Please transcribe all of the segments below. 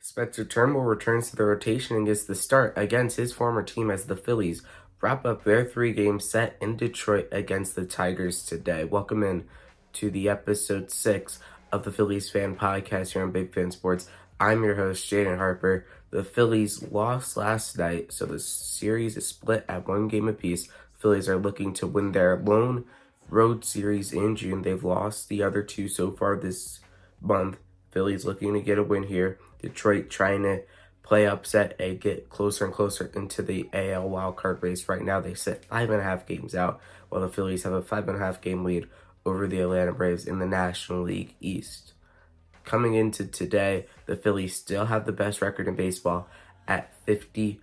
Spencer Turnbull returns to the rotation and gets the start against his former team as the Phillies wrap up their three-game set in Detroit against the Tigers today. Welcome in to the episode 6 of the Phillies Fan Podcast here on Big Fan Sports. I'm your host, Jaden Harper. The Phillies lost last night, so the series is split at one game apiece. Phillies are looking to win their lone road series in June. They've lost the other two so far this month. Phillies looking to get a win here. Detroit trying to play upset and get closer and closer into the AL wildcard race. Right now, they sit 5.5 games out, while the Phillies have a 5.5 game lead over the Atlanta Braves in the National League East. Coming into today, the Phillies still have the best record in baseball at 52-27.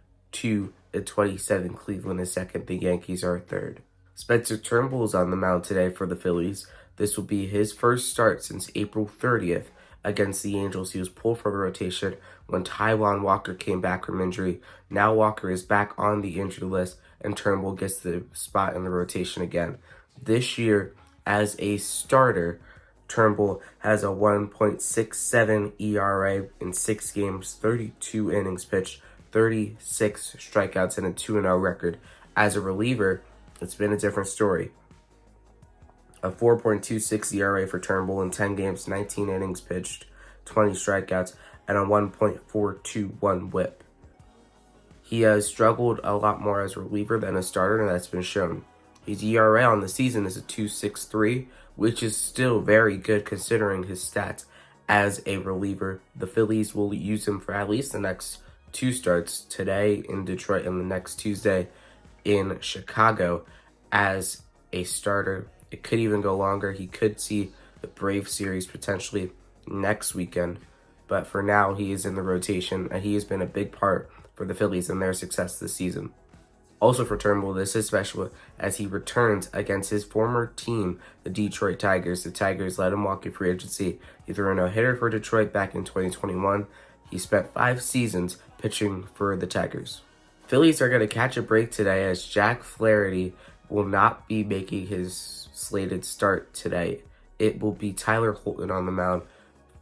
Cleveland is second. The Yankees are third. Spencer Turnbull is on the mound today for the Phillies. This will be his first start since April 30th against the Angels. He was pulled from the rotation when Taijuan Walker came back from injury. Now Walker is back on the injured list, and Turnbull gets the spot in the rotation again. This year, as a starter, Turnbull has a 1.67 ERA in 6 games, 32 innings pitched, 36 strikeouts, and a 2-0 record. As a reliever, it's been a different story. A 4.26 ERA for Turnbull in 10 games, 19 innings pitched, 20 strikeouts, and a 1.421 whip. He has struggled a lot more as a reliever than a starter, and that's been shown. His ERA on the season is a 2.63, which is still very good considering his stats as a reliever. The Phillies will use him for at least the next 2 starts, today in Detroit and the next Tuesday in Chicago, as a starter. It could even go longer. He could see the Brave series potentially next weekend. But for now, he is in the rotation, and he has been a big part for the Phillies and their success this season. Also for Turnbull, this is special as he returns against his former team, the Detroit Tigers. The Tigers let him walk in free agency. He threw a no-hitter for Detroit back in 2021. He spent 5 seasons pitching for the Tigers. Phillies are going to catch a break today as Jack Flaherty will not be making his slated start today. It will be Tyler Holton on the mound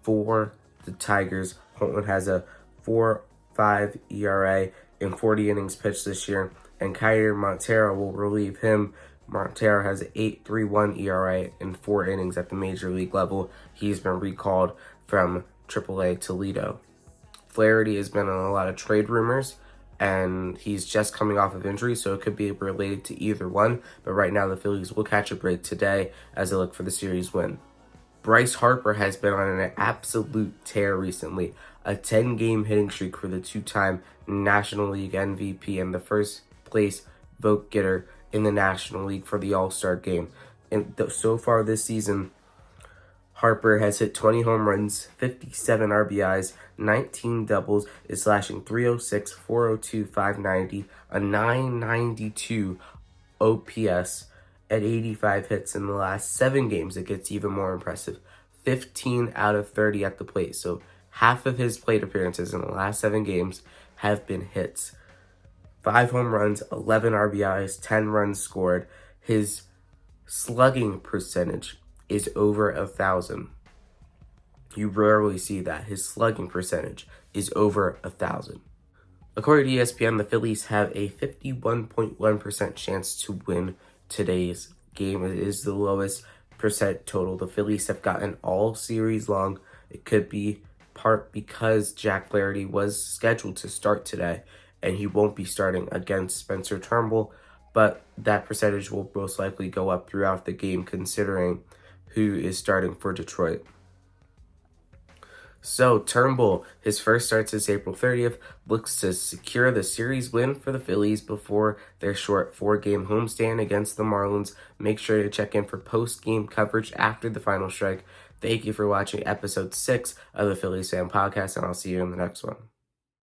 for the Tigers. Holton has a 4.5 ERA in 40 innings pitched this year, and Kyer Montero will relieve him. Montero has an 8.31 ERA in 4 innings at the major league level. He's been recalled from AAA Toledo. Flaherty has been on a lot of trade rumors, and he's just coming off of injury, so it could be related to either one. But right now, the Phillies will catch a break today as they look for the series win. Bryce Harper has been on an absolute tear recently. A 10-game hitting streak for the 2-time National League MVP and the first place vote getter in the National League for the All-Star game. And so far this season, Harper has hit 20 home runs, 57 RBIs, 19 doubles, is slashing .306, .402, .590, a .992 OPS, at 85 hits in the last 7 games. It gets even more impressive. 15 out of 30 at the plate. So half of his plate appearances in the last 7 games have been hits. 5 home runs, 11 RBIs, 10 runs scored. His slugging percentage is over 1,000. You rarely see that. His slugging percentage is over 1,000. According to ESPN, the Phillies have a 51.1% chance to win today's game. It is the lowest percent total the Phillies have gotten all series long. It could be part because Jack Flaherty was scheduled to start today, and he won't be starting against Spencer Turnbull, but that percentage will most likely go up throughout the game considering who is starting for Detroit. So Turnbull, his first start since April 30th, looks to secure the series win for the Phillies before their short 4-game homestand against the Marlins. Make sure to check in for post-game coverage after the final strike. Thank you for watching episode 6 of the Phillies Fan Podcast, and I'll see you in the next one.